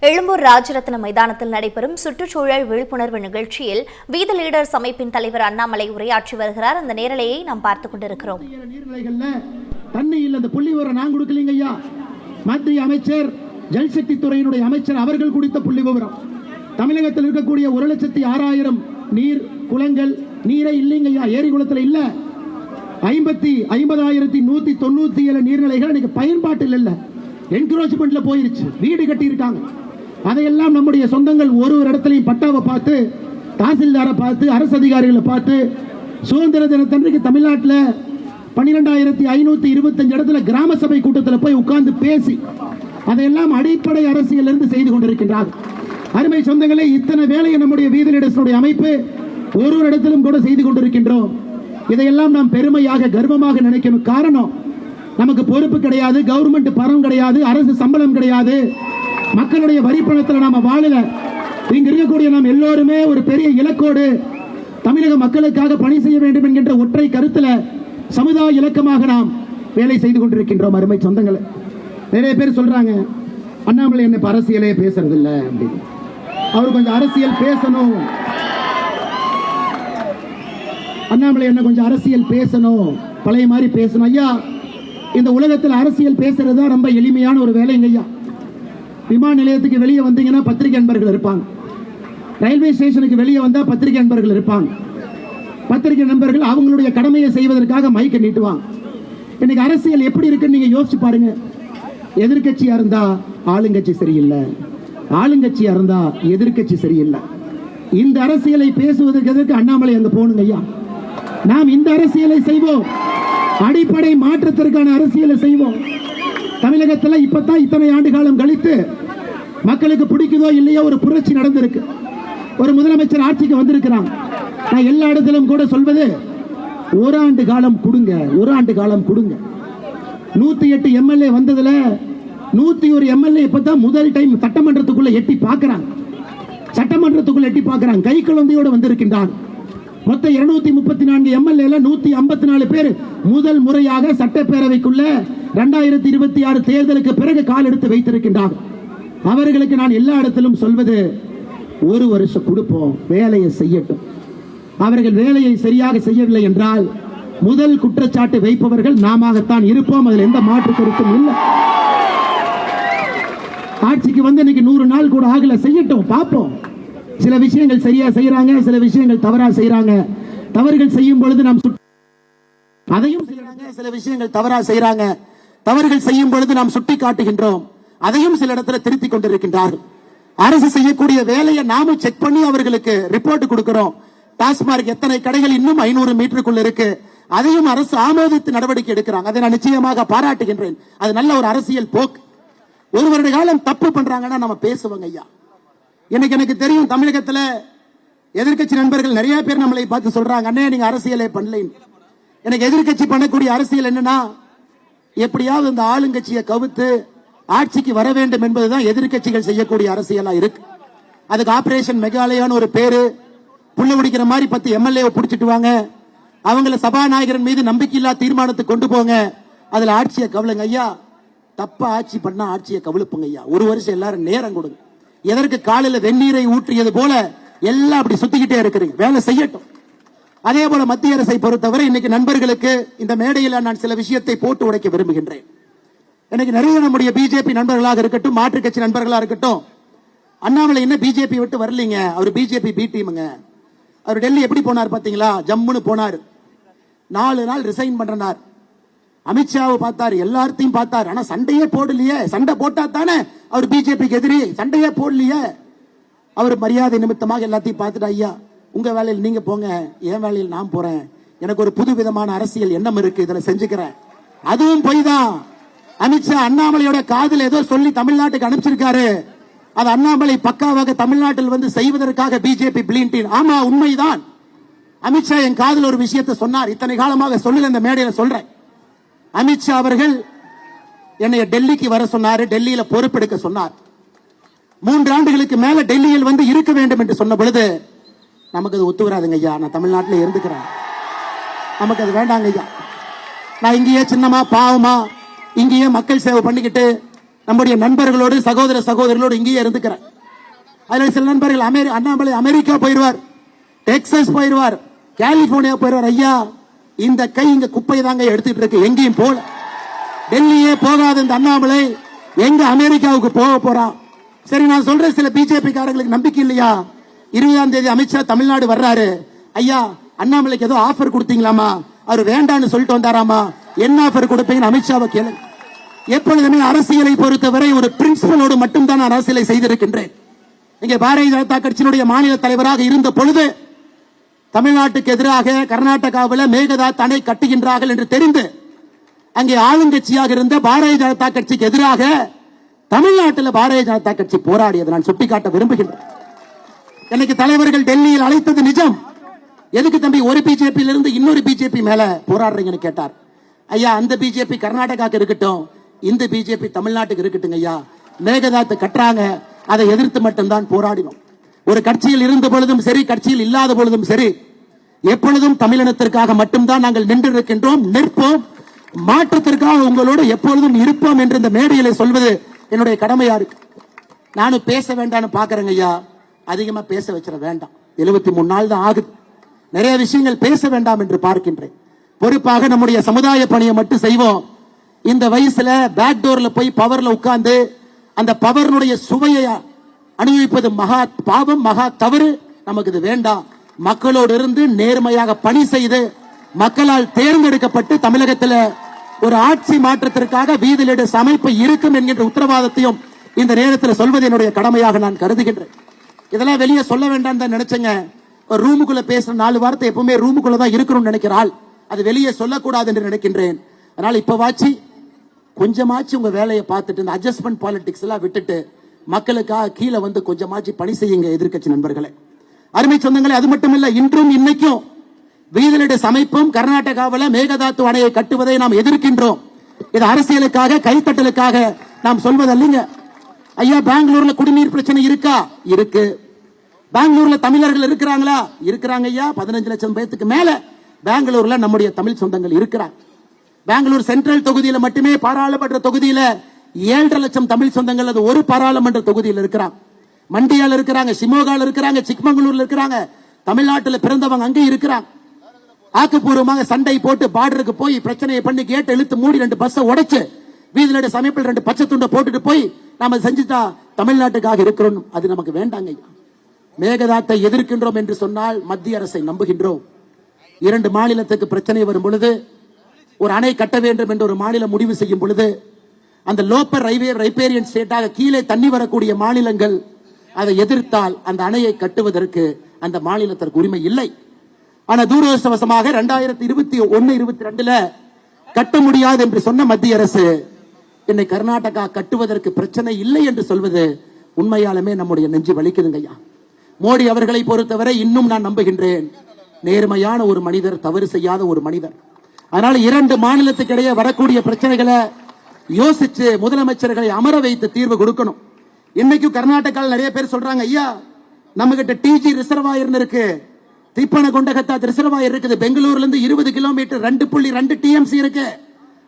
எழும்பூர் ராஜரத்ன மைதானத்தில் நடைபெறும் சுற்றுச்சூழல் விழிப்புணர்வு நிகழ்ச்சியில் வீதி லீடர்ஸ் அமைப்பின் தலைவர் அண்ணாமலை உரையாற்றி வருகிறார். அந்த நேரலையை நாம் பார்த்துக் கொண்டிருக்கிறோம். மத்திய அமைச்சர் ஜல்சக்தி துறையினுடைய அமைச்சர் அவர்கள் குறித்த புள்ளி விவரம். தமிழகத்தில் இருக்கக்கூடிய 1,06,000 நீர் குளங்கள் நீரே இல்லைங்கய்யா, ஏரி குளத்தில் இல்ல. 50,197 நீர்நிலைகள் இன்னைக்கு பயன்பாட்டில் இல்ல, என்க்ரோச்மெண்ட்ல போயிருச்சு, வீடு கட்டி இருக்காங்க. அதையெல்லாம் நம்முடைய சொந்தங்கள் ஒரு இடத்துலையும் பட்டாவை பார்த்து, தாசில்தாரை பார்த்து, அரசு அதிகாரிகளை பார்த்து, சுதந்திர தினத்தன்றைக்கு தமிழ்நாட்டில் 12,525 இடத்துல கிராம சபை கூட்டத்தில் போய் உட்கார்ந்து பேசி அதையெல்லாம் அடிப்படை அரசியல் இருந்து செய்து கொண்டிருக்கின்றார். அருமை சொந்தங்களே, இத்தனை வேலையை நம்முடைய வீதி லீடர்ஸுடைய அமைப்பு ஒரு இடத்திலும் கூட செய்து கொண்டிருக்கின்றோம். இதையெல்லாம் நாம் பெருமையாக கர்வமாக நினைக்கணும். காரணம், நமக்கு பொறுப்பு கிடையாது, கவர்மெண்ட் பணம் கிடையாது, அரசு சம்பளம் கிடையாது, மக்களுடைய வரி பணத்தில் நாம வாழல. இங்க இருக்கக்கூடிய நாம் எல்லோருமே ஒரு பெரிய இலக்கோடு தமிழக மக்களுக்காக பணி செய்ய வேண்டும் என்கின்ற ஒற்றை கருத்துல சமுதாய இலக்கமாக நாம் வேலை செய்து கொண்டிருக்கின்றோம். அருமை சொந்தங்களை, நிறைய பேர் சொல்றாங்க அண்ணாமலை என்ன அரசியலே பேசுறது இல்ல அப்படின்னு. அவர் கொஞ்சம் அரசியல் பேசணும், அண்ணாமலை என்ன கொஞ்சம் அரசியல் பேசணும், பழைய மாதிரி பேசணும். ஐயா, இந்த உலகத்தில் அரசியல் பேசுறது தான் ரொம்ப எளிமையான ஒரு வேலைங்க ஐயா. விமான நிலையத்துக்கு வெளியே வந்தீங்கன்னா பத்திரிகை நண்பர்கள் இருப்பாங்க, ரயில்வே ஸ்டேஷனுக்கு வெளியே வந்தா பத்திரிகை நண்பர்கள் இருப்பாங்க. பத்திரிகை நண்பர்கள் அவங்களுடைய கடமையை செய்வதற்காக மைக்கை நீட்டுவாங்க. இன்னைக்கு அரசியல் எப்படி இருக்குன்னு நீங்க யோசிச்சு பாருங்க. எதிர்கட்சியா இருந்தா ஆளுங்கட்சி சரியில்லை, ஆளுங்கட்சியா இருந்தா எதிர்கட்சி சரியில்லை. இந்த அரசியலை பேசுவதற்கு எதற்கு அண்ணாமலை அங்க போகணுங்க ஐயா? நாம் இந்த அரசியலை செய்வோம், அடிப்படை மாற்றத்திற்கான அரசியலை செய்வோம். தமிழகத்தில் இப்பதான் இத்தனை ஆண்டு காலம் கழித்து மக்களுக்கு பிடிக்குதோ இல்லையோ ஒரு புரட்சி நடந்திருக்கு. ஒரு முதலமைச்சர் ஆட்சிக்கு வந்திருக்கிறாங்க. நான் எல்லா இடத்திலும் கூட சொல்வது, ஓராண்டு காலம் கொடுங்க, ஒரு ஆண்டு காலம் கொடுங்க. 108 எம்எல்ஏ வந்ததுல 101 எம்எல்ஏ இப்பதான் முதல் டைம் சட்டமன்றத்துக்குள்ள எட்டி பார்க்கிறாங்க. சட்டமன்றத்துக்குள்ள எட்டி பார்க்கிறாங்க, கை குழந்தையோடு வந்திருக்கின்றார். மொத்தம் 234 எம்எல்ஏ 154 பேர் முதல் முறையாக சட்டப்பேரவைக்குள்ள 2026 தேர்தலுக்கு பிறகு கால் எடுத்து வைத்திருக்கின்றார். அவர்களுக்கு நான் எல்லா இடத்திலும் சொல்வது, ஒரு வருஷம் கொடுப்போம், வேலையை செய்யட்டும். அவர்கள் வேலையை சரியாக செய்யவில்லை என்றால் முதல் குற்றச்சாட்டு வைப்பவர்கள் நாமத்தான் இருப்போம். அதில் எந்த மாற்று கருத்தும் இல்லை. ஆட்சிக்கு வந்து இன்னைக்கு 100 நாள் கூட ஆகல, செய்யட்டும், பார்ப்போம். சில விஷயங்கள் சரியா செய்யறாங்க, சில விஷயங்கள் தவறா செய்யறாங்க. தவறுகள் செய்யும் பொழுது நாம் அதையும் செய்யறாங்க, சில விஷயங்கள் தவறா செய்யறாங்க. தவறுகள் செய்யும் பொழுது நாம் சுட்டி காட்டுகின்றோம், அதையும் சில இடத்துல திருத்திக் கொண்டிருக்கின்றார்கள். அரசு செய்யக்கூடிய வேலையை நாம செக் பண்ணி அவர்களுக்கு ரிப்போர்ட் கொடுக்கிறோம். டாஸ்மார்க் எத்தனை கடைகள் இன்னும் 500 மீட்டருக்குள்ள இருக்கு, அதையும் அரசு ஆமோதித்து நடவடிக்கை எடுக்கிறாங்க. அதை நான் நிச்சயமாக பாராட்டுகின்றேன். அது நல்ல ஒரு அரசியல் போக்கு. ஒரு வருட காலம் தப்பு பண்றாங்கன்னா நம்ம பேசுவோங்க ஐயா. எனக்கு தெரியும், தமிழகத்துல எதிர்கட்சி நண்பர்கள் நிறைய பேர் நம்மளை பார்த்து சொல்றாங்க, அண்ணே நீங்க அரசியலே பண்ணல. எனக்கு எதிர்கட்சி பண்ணக்கூடிய அரசியல் என்னன்னா, எப்படியாவது இந்த ஆளுங்கட்சியை கவுத்து ஆட்சிக்கு வர வேண்டும் என்பதுதான் எதிர்கட்சிகள் செய்யக்கூடிய அரசியலா இருக்கு. அதுக்கு ஆபரேஷன் மெகாலயான்னு ஒரு பேரு, புள்ள உடிக்கிற மாதிரி 10 எம்எல்ஏ பிடிச்சிட்டு வாங்க, அவங்கள சபாநாயகரின் மீது நம்பிக்கையில்லா தீர்மானத்துக்கு கொண்டு போங்க, அதுல ஆட்சியை கவலுங்க ஐயா. தப்பா ஆட்சி பண்ணா ஆட்சியை கவலுப்புங்க ஐயா. ஒரு வருஷம் எல்லாரும் நேரம் கொடுங்க. எதற்கு காலையில வெந்நீரை ஊற்றியது போல எல்லாம் அப்படி சுத்திக்கிட்டே இருக்கிறீங்க, வேலை செய்யட்டும். அதே போல மத்திய அரசை பொறுத்தவரை இன்னைக்கு நண்பர்களுக்கு இந்த மேடையில் நான் சில விஷயத்தை போட்டு உடைக்க விரும்புகின்றேன். எனக்கு நிறைய நம்முடைய பிஜேபி நண்பர்களாக இருக்கட்டும், மாற்றுக் கட்சி நண்பர்களாக இருக்கட்டும், அண்ணாமலை என்ன பிஜேபி விட்டு வரலீங்க, அவர் பிஜேபி பி டீமுங்க. அவர் டெல்லி எப்படி போனார் பாத்தீங்களா? ஜம்முன்னு போனார், 4 நாள் ரிசைன் பண்றார். அமித்ஷாவை பார்த்தார், எல்லாத்தையும் பார்த்தார், ஆனா சண்டையே போடலையே. சண்டை போட்டா தானே அவர் பிஜேபிக்கு எதிரி, சண்டையே போடலையே. அவர் மரியாதை நிமித்தமாக எல்லாத்தையும் பார்த்துட்டு, ஐயா உங்க வேலையில் நீங்க போங்க, என் வேலையில் நான் போறேன், எனக்கு ஒரு புது விதமான அரசியல் எண்ணம் இருக்கு, இதுல செஞ்சுக்கிறேன். அதுவும் போய் தான் அமித்ஷா அண்ணாமலையோட காதில் ஏதோ சொல்லி தமிழ்நாட்டுக்கு அனுப்பிச்சிருக்காரு. அது அண்ணாமலை பக்காவாக தமிழ்நாட்டில் வந்து செய்வதற்காக பிஜேபி பிளீன்டீன். ஆமா, உண்மைதான். அமித்ஷா என் காதில் ஒரு விஷயத்தை சொன்னார், இத்தனை காலமாக சொல்லல, இந்த மேடையில சொல்றேன். அமித்ஷா அவர்கள் என்னைய டெல்லிக்கு வர சொன்னாரு, டெல்லியில பொறுப்பெடுக்க சொன்னார். 3 ஆண்டுகளுக்கு மேல டெல்லியில் வந்து இருக்க வேண்டும் என்று சொன்ன பொழுது நமக்கு அது ஒத்து வராதுங்க ஐயா, நான் தமிழ்நாட்டில் இருந்துக்கிறேன், நமக்கு அது வேண்டாங்க ஐயா. நான் இங்கேயே சின்னமா பாவமா இங்கேயே மக்கள் சேவை பண்ணிக்கிட்டு நம்முடைய நண்பர்களோடு சகோதர சகோதரர்களோடு இங்கேயே இருந்துக்கிறேன். அதுல சில நண்பர்கள் அண்ணாமலை அமெரிக்கா போயிடுவார், டெக்சாஸ் போயிடுவார், கலிபோர்னியா போயிடுவார். ஐயா, இந்த கை இங்க குப்பை தாங்க எடுத்துட்டு இருக்கு, எங்கேயும் போல. டெல்லியே போகாத இந்த அண்ணாமலை எங்க அமெரிக்காவுக்கு போக போறான்? சரி, நான் சொல்றேன், சில பிஜேபி காரங்களுக்கு நம்பிக்கை இல்லையா? 20ஆம் தேதி அமித்ஷா தமிழ்நாடு வர்றாரு. ஐயா, அண்ணாமலைக்கு ஏதோ ஆஃபர் கொடுத்தீங்களாமா? அவர் வேண்டான்னு சொல்லிட்டு வந்தாராமா? என்ன ஆஃபர் கொடுப்பீங்கன்னு அமித்ஷாவை கேளு. எப்பொழுதுமே அரசியலை பொறுத்தவரை ஒரு பிரின்சிபலோடு மட்டும்தான் நான் அரசியலை செய்திருக்கின்றேன். இங்கே பாரதிய ஜனதா கட்சியினுடைய மாநில தலைவராக இருந்த பொழுது தமிழ்நாட்டுக்கு எதிராக கர்நாடகாவில் மேகதாது அணை கட்டுகின்றார்கள் என்று தெரிந்து அங்கே ஆளுங்கட்சியாக இருந்த பாரதிய ஜனதா கட்சிக்கு எதிராக தமிழ்நாட்டில் பாரதிய ஜனதா கட்சி போராடியது நான் சுட்டிக்காட்ட விரும்புகின்றேன். எனக்கு தலைவர்கள் டெல்லியில் அழைத்தது நிஜம். எதுக்கு தம்பி ஒரு பிஜேபியில இருந்து இன்னொரு பிஜேபி மேல போராடுறீங்கன்னு கேட்டார். ஐயா, அந்த பிஜேபி கர்நாடகாக்கு இருக்கட்டும், இந்த பிஜேபி தமிழ்நாட்டுக்கு இருக்கட்டும். ஐயா, மேகதாத்து கட்டுறாங்க, அதை எதிர்த்து மட்டும்தான் போராடினோம். ஒரு கட்சியில் இருந்த பொழுதும் சரி, கட்சியில் இல்லாத பொழுதும் சரி, எப்பொழுதும் தமிழினத்திற்காக மட்டும்தான் நாங்கள் நின்றிருக்கின்றோம், நிற்போம். மாற்றத்திற்காக உங்களோடு எப்பொழுதும் இருப்போம் என்று இந்த மேடையிலே சொல்வது என்னுடைய கடமையா இருக்கு. நானும் பேச வேண்டாம்னு பாக்குறேங்க ஐயா, அதிகமா பேச வச்சிட வேண்டாம். 73 நாள் தான் ஆகுது, நிறைய விஷயங்கள் பேச வேண்டாம் என்று பார்க்கின்றேன். பொறுப்பாக நம்முடைய சமுதாய பணியை மட்டும் செய்வோம். இந்த வயசுல பேக் டோர்ல போய் பவர்ல உட்கார்ந்து அந்த பவர்னுடைய சுவையை அனுபவிப்பது மகா பாவம், மகா தவறு. நமக்கு இது வேண்டாம். மக்களோடு இருந்து நேர்மையாக பணி செய்து மக்களால் தேர்ந்தெடுக்கப்பட்டு தமிழகத்தில் ஒரு ஆட்சி மாற்றத்திற்காக வீதி லீடர்ஸ் அமைப்பு இருக்கும் என்கின்ற உத்தரவாதத்தையும் இந்த நேரத்தில் சொல்வது என்னுடைய கடமையாக நான் கருதுகின்றேன். இதெல்லாம் வெளியே சொல்ல வேண்டாம் தான் நினைச்சேங்க. ரூமுக்குள்ள பேசுற 4 வார்த்தை எப்பவுமே ரூமுக்குள்ள தான் இருக்கணும்னு நினைக்கிறாள், அது வெளியே சொல்லக்கூடாது என்று நினைக்கின்றேன். அதனால இப்பவாச்சு கொஞ்சமாச்சு உங்க வேலையை பார்த்துட்டு இந்த அட்ஜஸ்ட்மெண்ட் பாலிடிக்ஸ் எல்லாம் விட்டுட்டு மக்களுக்காக கீழே வந்து கொஞ்சமாச்சு பணி செய்யுங்க எதிர்க்கட்சி நண்பர்களே, அருமை சொந்தங்களே. அது மட்டுமில்ல, இன்றும் இன்னைக்கும் வீதிலீடு அமைப்பும் கர்நாடகாவில் மேகதாத்து அணையை கட்டுவதை நாம் எதிர்க்கின்றோம். இது அரசியலுக்காக கைத்தட்டலுக்காக நாம் சொல்வதல்லைங்க. ஐயா, பெங்களூர்ல குடிநீர் பிரச்சனை இருக்கா? இருக்கு. பெங்களூர்ல தமிழர்கள் இருக்கிறாங்களா? இருக்கிறாங்க ஐயா. 15 லட்சம் பேருக்கு மேல பெங்களூர்ல நம்முடைய தமிழ் சொந்தங்கள் இருக்கிறாங்க. பெங்களூர் சென்ட்ரல் தொகுதியில மட்டுமே பாராளுமன்ற தொகுதியில 7.5 லட்சம் தமிழ் சொந்தங்கள் அது ஒரு பாராளுமன்ற தொகுதியில் இருக்கிறாங்க. மண்டியால இருக்கிறாங்க, சிமோகால இருக்கிறாங்க, சிக்மங்களூர்ல இருக்கிறாங்க. தமிழ்நாட்டில் பிறந்தவங்க அங்கே இருக்கிறாங்க. ஆக்கப்பூர்வமாக சண்டை போட்டு பார்டருக்கு போய் பிரச்சனையை பண்ணி கேட்டு இழுத்து மூடி 2 பஸ் உடைச்சு வீதியில சமைப்பில் 2 பச்சை துண்டை போட்டுட்டு போய் நாம செஞ்சுட்டா தமிழ்நாட்டுக்காக இருக்கிறோம். அது நமக்கு வேண்டாங்க. மேகதாத்தை எதிர்க்கின்றோம் என்று சொன்னால் மத்திய அரசை நம்புகின்றோம். 2 மாநிலத்துக்கு பிரச்சனை வரும் பொழுது ஒரு அணை கட்ட வேண்டும் என்று ஒரு மாநிலம் முடிவு செய்யும் பொழுது அந்த லோப்பர் ரைபேரியன் ஸ்டேட்டாக கீழே தண்ணி வரக்கூடிய மாநிலங்கள் அதை எதிர்த்தால் அந்த அணையை கட்டுவதற்கு அந்த மாநிலத்திற்கு உரிமை இல்லை. ஆனா துரதிருஷ்டவசமாக 2021-22 கட்ட முடியாது என்று சொன்ன மத்திய அரசு என்னை கர்நாடகா கட்டுவதற்கு பிரச்சனை இல்லை என்று சொல்வது உண்மையாலுமே நம்முடைய நெஞ்சு வலிக்குதுங்க ஐயா. மோடி அவர்களை பொறுத்தவரை இன்னும் நான் நம்புகின்றேன், நேர்மையான ஒரு மனிதர், தவறு செய்யாத ஒரு மனிதர். அதனால 2 மாநிலத்துக்கு இடையே வரக்கூடிய பிரச்சனைகளை யோசிச்சு முதலமைச்சர்களை அமர வைத்து தீர்வு கொடுக்கணும். இன்னைக்கும் கர்நாடகாவில் நிறைய பேர் சொல்றாங்க, ஐயா நம்ம கிட்ட டிஜி ரிசர்வாயர் இருக்கு, திப்பன கொண்டகத்தா ரிசர்வாயர் இருக்குது, பெங்களூர்ல இருந்து 20 கிலோமீட்டர் 2.2 டிஎம்சி இருக்கு.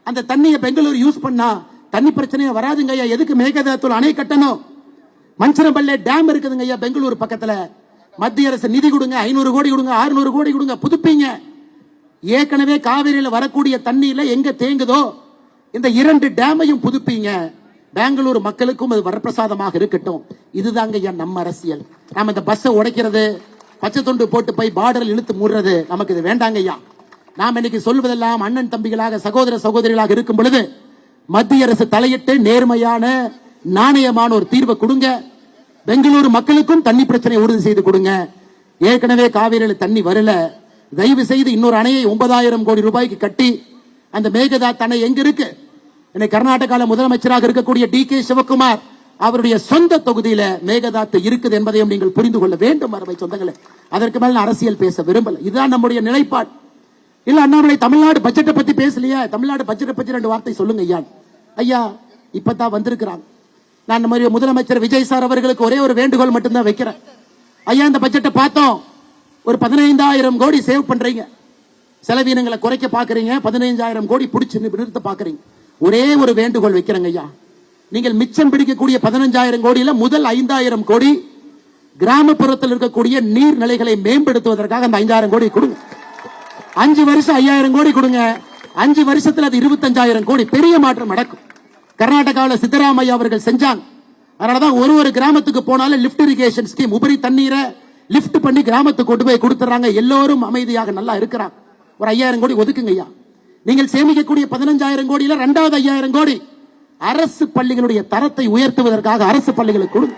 அந்த தண்ணியை பெங்களூர் யூஸ் பண்ணா தண்ணி பிரச்சனையா வராதுங்க ஐயா. எதுக்கு மேகதாத்துல அணை கட்டணும்? மஞ்சனபல்லே டேம் இருக்குதுங்க ஐயா பெங்களூர் பக்கத்துல. மத்திய அரசு நிதி கொடுங்க, 500 கோடி கொடுங்க, 600 கோடி கொடுங்க, புதுப்பீங்க. ஏற்கனவே காவிரியில் வரக்கூடிய தண்ணியில எங்க தேங்குதோ இந்த 2 டேமையும் புதுப்பீங்க. பெங்களூர் மக்களுக்கும் அது வரப்பிரசாதமாக இருக்கட்டும். இதுதாங்க ஐயா நம்ம அரசியல். நாம இந்த பஸ்ஸை உடைக்கிறது, பச்சை தொண்டு போட்டு போய் பார்டரில் இழுத்து மூடுறது நமக்கு இது வேண்டாங்க ஐயா. நாம் இன்னைக்கு சொல்வதெல்லாம் அண்ணன் தம்பிகளாக சகோதர சகோதரிகளாக இருக்கும் பொழுது மத்திய அரசு தலையிட்டு நேர்மையான நாணயமான ஒரு தீர்வை கொடுங்க. பெங்களூரு மக்களுக்கும் தண்ணி பிரச்சனை உறுதி செய்து கொடுங்க. ஏற்கனவே காவிரியில் தண்ணி வரல, தயவு செய்து இன்னொரு அணையை 9,000 கோடி ரூபாய்க்கு கட்டி அந்த மேகதாது அணை எங்க இருக்கு? இன்னைக்கு கர்நாடகாவில் முதலமைச்சராக இருக்கக்கூடிய டி.கே. சிவகுமார் அவருடைய சொந்த தொகுதியில மேகதாத்து இருக்குது என்பதையும் நீங்கள் புரிந்து கொள்ள வேண்டும் அருமை சொந்தங்களே. அதற்கு மேல அரசியல் பேச விரும்பல. இதுதான் நம்முடைய நிலைப்பாடு. இல்ல அண்ணாமலை தமிழ்நாடு பட்ஜெட்டை பத்தி பேசலையா? தமிழ்நாடு பட்ஜெட்டை பத்தி 2 வார்த்தை சொல்லுங்க ஐயா. ஐயா இப்பதான் வந்திருக்கிறாங்க. நான் இந்த மாதிரி முதலமைச்சர் விஜய் சார் அவர்களுக்கு ஒரே ஒரு வேண்டுகோள் மட்டும்தான் வைக்கிறேன். ஐயா இந்த பட்ஜெட்டை பார்த்தோம், ஒரு 15,000 கோடி சேவ் பண்றீங்க, செலவினங்களை குறைக்க பாக்குறீங்க, 15,000 கோடி பிடிச்சு நிறுத்த பாக்குறீங்க. ஒரே ஒரு வேண்டுகோள் வைக்கிறேங்க ஐயா, நீங்கள் மிச்சம் பிடிக்கக்கூடிய 15,000 கோடியில முதல் 5,000 கோடி கிராமப்புறத்தில் இருக்கக்கூடிய நீர்நிலைகளை மேம்படுத்துவதற்காக அந்த 5,000 கோடி கொடுங்க. 5 வருஷம் 5,000 கோடி கொடுங்க. 5 வருஷத்துல அது 25,000 கோடி. பெரிய மாற்றம் நடக்கும். கர்நாடகாவில் சித்தராமையா அவர்கள் செஞ்சாங்க. அதனாலதான் ஒரு கிராமத்துக்கு போனாலும் லிப்ட் இரிகேஷன் ஸ்கீம், உபரி தண்ணீரை லிப்ட் பண்ணி கிராமத்துக்கு கொண்டு போய் கொடுத்துறாங்க. எல்லோரும் அமைதியாக நல்லா இருக்கிறாங்க. ஒரு 5,000 கோடி ஒதுக்குங்க ஐயா. நீங்கள் சேமிக்கக்கூடிய 15,000 கோடியில 2வது 5,000 கோடி அரசு பள்ளிகளுடைய தரத்தை உயர்த்துவதற்காக அரசு பள்ளிகளுக்கு கொடுங்க.